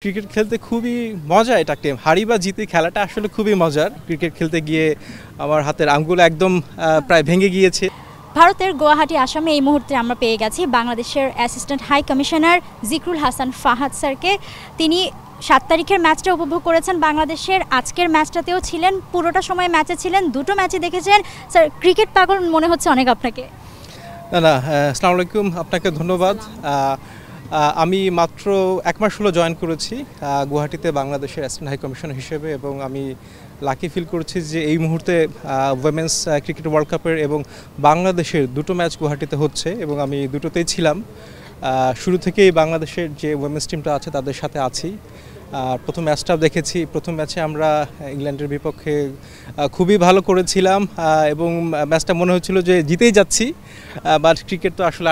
Cricket খেলতে খুবই মজা। এটা একটা হারি বা জিতে খেলাটা আসলে খুবই মজার। ক্রিকেট খেলতে গিয়ে আমার হাতের আঙ্গুল একদম প্রায় ভেঙে গিয়েছে। ভারতের গুয়াহাটি আসামে এই মুহূর্তে আমরা পেয়ে গেছি বাংলাদেশের assistant high commissioner Zikrul Hasan Fahad স্যারকে। তিনি ৭ তারিখের ম্যাচটা উপভোগ করেছেন বাংলাদেশের, আজকের ম্যাচটাতেও ছিলেন, পুরোটা সময় ম্যাচে ছিলেন, দুটো ম্যাচে দেখেছেন। স্যার, ক্রিকেট পাগল মনে হচ্ছে অনেক আপনাকে। না, আসসালামু আলাইকুম, আপনাকে ধন্যবাদ। আমি মাত্র ১ মাস হলো জয়েন করেছি গুয়াহাটিতে বাংলাদেশের অ্যাসিস্ট্যান্ট হাই কমিশনার হিসেবে, এবং আমি লাকি ফিল করছি যে এই মুহূর্তে উইমেন্স ক্রিকেট ওয়ার্ল্ড কাপের এবং বাংলাদেশের দুটো ম্যাচ গুয়াহাটিতে হচ্ছে, এবং আমি দুটোতেই ছিলাম। শুরু থেকেই বাংলাদেশের যে উইমেন্স টিমটা আছে তাদের সাথে আছি। প্রথম ম্যাচটাও দেখেছি। প্রথম ম্যাচে আমরা ইংল্যান্ডের বিপক্ষে খুবই ভালো করেছিলাম, এবং ম্যাচটা মনে হচ্ছিল যে জিতেই যাচ্ছি। বাট ক্রিকেট তো আসলে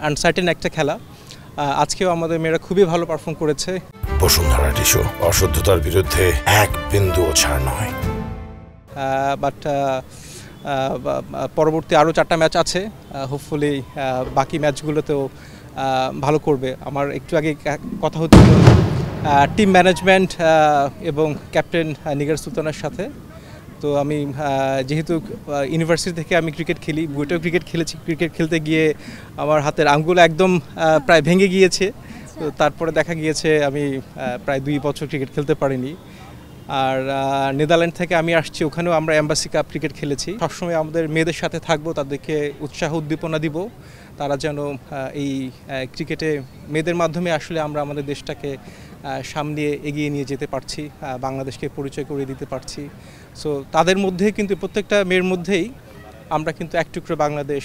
আনসার্টেন একটা খেলা। আজকেও আমাদের মেয়েরা খুবই ভালো পারফর্ম করেছে। বসুন্ধরা টিস্যু, অশুদ্ধতার বিরুদ্ধে এক বিন্দুও ছাড় নয়। বাট পরবর্তী আরও 4টা ম্যাচ আছে। হোপফুলি বাকি ম্যাচগুলোতেও ভালো করবে। আমার একটু আগে কথা হচ্ছিল টিম ম্যানেজমেন্ট এবং ক্যাপ্টেন নিগার সুলতানের সাথে। তো আমি যেহেতু ইউনিভার্সিটি থেকে আমি ক্রিকেট খেলি, বুয়েটেও ক্রিকেট খেলেছি। ক্রিকেট খেলতে গিয়ে আমার হাতের আঙ্গুল একদম প্রায় ভেঙে গিয়েছে। তো তারপরে দেখা গিয়েছে আমি প্রায় 2 বছর ক্রিকেট খেলতে পারিনি। আর নেদারল্যান্ড থেকে আমি আসছি, ওখানেও আমরা এম্বাসি কাপ ক্রিকেট খেলেছি। সবসময় আমাদের মেয়েদের সাথে থাকবো, তাদেরকে উৎসাহ উদ্দীপনা দিব, তারা যেন এই ক্রিকেটে মেয়েদের মাধ্যমে আসলে আমরা আমাদের দেশটাকে সামনে এগিয়ে নিয়ে যেতে পারছি, বাংলাদেশকে পরিচয় করে দিতে পারছি। সো তাদের মধ্যে কিন্তু প্রত্যেকটা মেয়ের মধ্যেই আমরা কিন্তু এক টুকরো বাংলাদেশ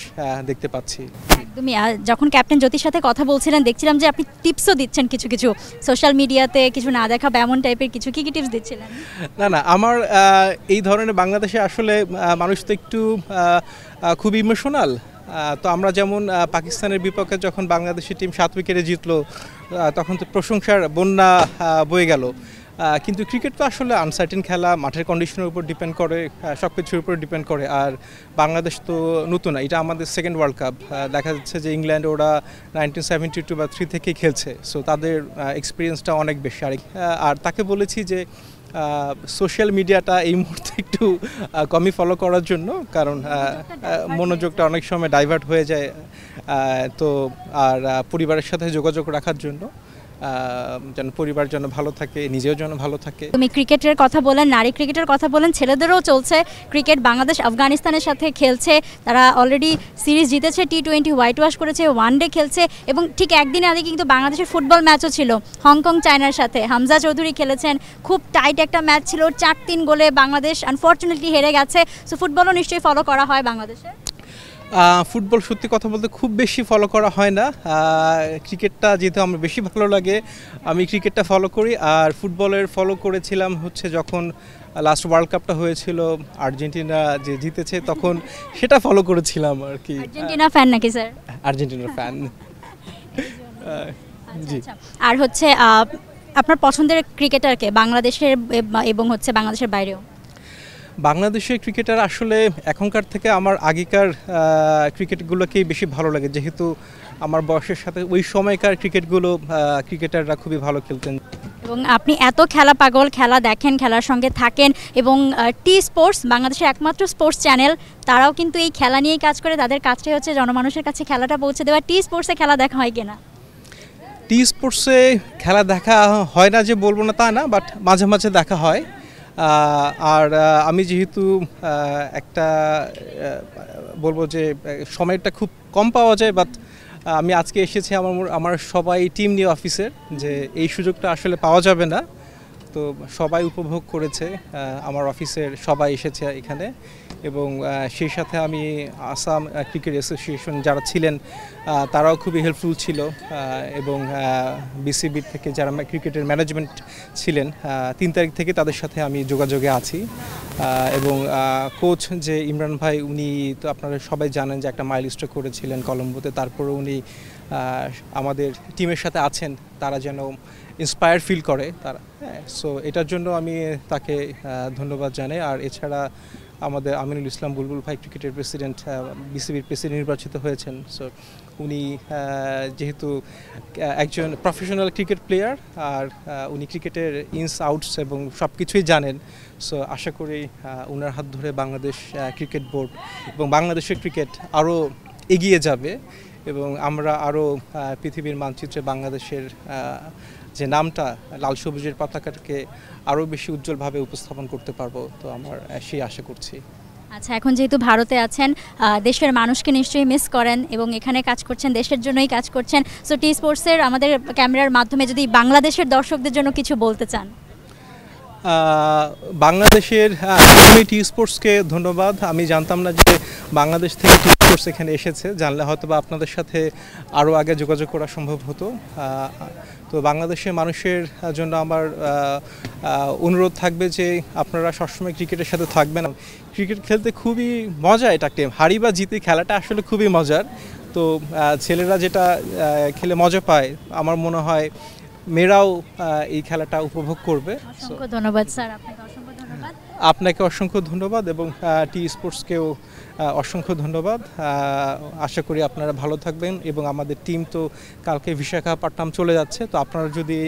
দেখতে পাচ্ছি। একদমই। যখন ক্যাপ্টেন জ্যোতির সাথে কথা বলছিলেন দেখছিলাম যে আপনি টিপসও দিচ্ছেন কিছু কিছু সোশ্যাল মিডিয়াতে, কিছু না দেখা এমন টাইপের কিছু কি টিপস দিচ্ছিলেন? না, আমার এই ধরনের বাংলাদেশে আসলে মানুষ তো একটু খুব ইমোশনাল। তো আমরা যেমন পাকিস্তানের বিপক্ষে যখন বাংলাদেশের টিম 7 উইকেটে জিতলো, তখন তো প্রশংসার বন্যা বয়ে গেল। কিন্তু ক্রিকেট তো আসলে আনসার্টেন খেলা, মাঠের কন্ডিশনের উপর ডিপেন্ড করে, সব কিছুর উপর ডিপেন্ড করে। আর বাংলাদেশ তো নতুন না, এটা আমাদের সেকেন্ড ওয়ার্ল্ড কাপ। দেখা যাচ্ছে যে ইংল্যান্ড ওরা 1972 বা 3 থেকেই খেলছে। সো তাদের এক্সপিরিয়েন্সটা অনেক বেশি। আর তাকে বলেছি যে সোশ্যাল মিডিয়াটা এই মুহূর্তে একটু কমই ফলো করার জন্য, কারণ মনোযোগটা অনেক সময় ডাইভার্ট হয়ে যায়। তো আর পরিবারের সাথে যোগাযোগ রাখার জন্য, যেন পরিবার যেন ভালো থাকে, নিজেও যেন ভালো থাকে। তুমি ক্রিকেটের কথা বলেন, নারী ক্রিকেটের কথা বলেন, ছেলেদেরও চলছে ক্রিকেট। বাংলাদেশ আফগানিস্তানের সাথে খেলছে, তারা অলরেডি সিরিজ জিতেছে, T20 হোয়াইট ওয়াশ করেছে, ওয়ানডে খেলছে, এবং ঠিক একদিন আগে কিন্তু বাংলাদেশের ফুটবল ম্যাচও ছিল হংকং চায়নার সাথে। হামজা চৌধুরী খেলেছেন, খুব টাইট একটা ম্যাচ ছিল, 4-3 গোলে বাংলাদেশ আনফর্চুনেটলি হেরে গেছে। সো ফুটবলও নিশ্চয়ই ফলো করা হয় বাংলাদেশে? ফুটবল সত্যি কথা বলতে খুব বেশি ফলো করা হয় না। ক্রিকেটটা যেহেতু আমার বেশি ভালো লাগে, আমি ক্রিকেটটা ফলো করি। আর ফুটবলের ফলো করেছিলাম হচ্ছে যখন লাস্ট ওয়ার্ল্ড কাপটা হয়েছিল, আর্জেন্টিনা যে জিতেছে, তখন সেটা ফলো করেছিলাম আর কি। আর্জেন্টিনা ফ্যান নাকি স্যার? আর্জেন্টিনার ফ্যান। জি। আর হচ্ছে আপনার পছন্দের ক্রিকেটারকে বাংলাদেশের এবং হচ্ছে বাংলাদেশের বাইরেও? বাংলাদেশের ক্রিকেটার আসলে এখনকার থেকে আমার আগেকার ক্রিকেটগুলোকেই বেশি ভালো লাগে, যেহেতু আমার বয়সের সাথে ওই সময়কার ক্রিকেটাররা খুবই ভালো খেলতেন। এবং আপনি এত খেলা পাগল, খেলা দেখেন, খেলার সঙ্গে থাকেন, এবং টি স্পোর্টস বাংলাদেশের একমাত্র স্পোর্টস চ্যানেল, তারাও কিন্তু এই খেলা নিয়েই কাজ করে। তাদের কাজটাই হচ্ছে জনমানুষের কাছে খেলাটা পৌঁছে দেওয়া। টি স্পোর্টসে খেলা দেখা হয় কিনা? টি স্পোর্টসে খেলা দেখা হয় না যে বলবো না তা না, বাট মাঝে মাঝে দেখা হয়। আর আমি যেহেতু একটা বলবো যে সময়টা খুব কম পাওয়া যায়, বাট আমি আজকে এসেছি আমার সবাই টিম নিয়ে অফিসের, যে এই সুযোগটা আসলে পাওয়া যাবে না। তো সবাই উপভোগ করেছে, আমার অফিসের সবাই এসেছে এখানে, এবং সেই সাথে আমি আসাম ক্রিকেট অ্যাসোসিয়েশন যারা ছিলেন তারাও খুবই হেল্পফুল ছিল, এবং বিসিবির থেকে যারা ক্রিকেটের ম্যানেজমেন্ট ছিলেন 3 তারিখ থেকে তাদের সাথে আমি যোগাযোগে আছি। এবং কোচ যে ইমরান ভাই, উনি তো আপনারা সবাই জানেন যে একটা মাইলস্টোন করেছিলেন কলম্বোতে, তারপরে উনি আমাদের টিমের সাথে আছেন, তারা যেন ইন্সপায়ার ফিল করে তারা। সো এটার জন্য আমি তাকে ধন্যবাদ জানাই। আর এছাড়া আমাদের আমিনুল ইসলাম বুলবুল ভাই ক্রিকেটের প্রেসিডেন্ট, বিসিবির প্রেসিডেন্ট নির্বাচিত হয়েছেন। সো উনি যেহেতু একজন প্রফেশনাল ক্রিকেট প্লেয়ার, আর উনি ক্রিকেটের ইনস আউটস এবং সব কিছুই জানেন। সো আশা করি ওনার হাত ধরে বাংলাদেশ ক্রিকেট বোর্ড এবং বাংলাদেশের ক্রিকেট আরও এগিয়ে যাবে এবং আমরা আরও পৃথিবীর মানচিত্রে বাংলাদেশের যে নামটা লাল সবুজের পতাকাটাকে আরও বেশি উজ্জ্বলভাবে উপস্থাপন করতে পারবো। তো আমার সেই আশা করছি। আচ্ছা, এখন যেহেতু ভারতে আছেন, দেশের মানুষকে নিশ্চয়ই মিস করেন এবং এখানে কাজ করছেন, দেশের জন্যই কাজ করছেন। সো টি স্পোর্টসের আমাদের ক্যামেরার মাধ্যমে যদি বাংলাদেশের দর্শকদের জন্য কিছু বলতে চান। বাংলাদেশের টি স্পোর্টসকে ধন্যবাদ। আমি জানতাম না যে বাংলাদেশ থেকে টি স্পোর্টস এখানে এসেছে, জানলে হয়তো বা আপনাদের সাথে আরও আগে যোগাযোগ করা সম্ভব হতো। তো বাংলাদেশের মানুষের জন্য আমার অনুরোধ থাকবে যে আপনারা সবসময় ক্রিকেটের সাথে থাকবেন। ক্রিকেট খেলতে খুবই মজা, এটা একটা হারি বা জিতে খেলাটা আসলে খুবই মজার। তো ছেলেরা যেটা খেলে মজা পায়, আমার মনে হয় মেয়েরাও এই খেলাটা উপভোগ করবে। অসংখ্য ধন্যবাদ স্যার, আপনাকে অসংখ্য ধন্যবাদ। আপনাকে অসংখ্য ধন্যবাদ এবং টি স্পোর্টসকেও অসংখ্য ধন্যবাদ। আশা করি আপনারা ভালো থাকবেন এবং আমাদের টিম তো কালকে বিশাখাপট্টনম চলে যাচ্ছে। তো আপনারা যদি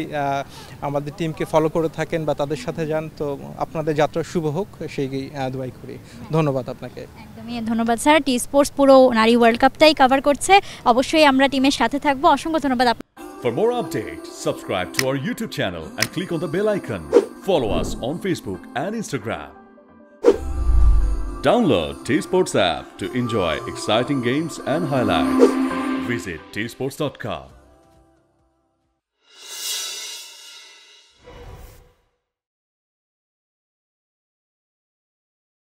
আমাদের টিমকে ফলো করে থাকেন বা তাদের সাথে যান, তো আপনাদের যাত্রা শুভ হোক সেই দোয়াই করি। ধন্যবাদ আপনাকে। একদমই ধন্যবাদ স্যার। টি স্পোর্টস পুরো নারী ওয়ার্ল্ড কাপটাই কভার করছে, অবশ্যই আমরা টিমের সাথে থাকবো। অসংখ্য ধন্যবাদ। For more updates, subscribe to our YouTube channel and click on the bell icon. Follow us on Facebook and Instagram. Download T-Sports app to enjoy exciting games and highlights. Visit tsports.com.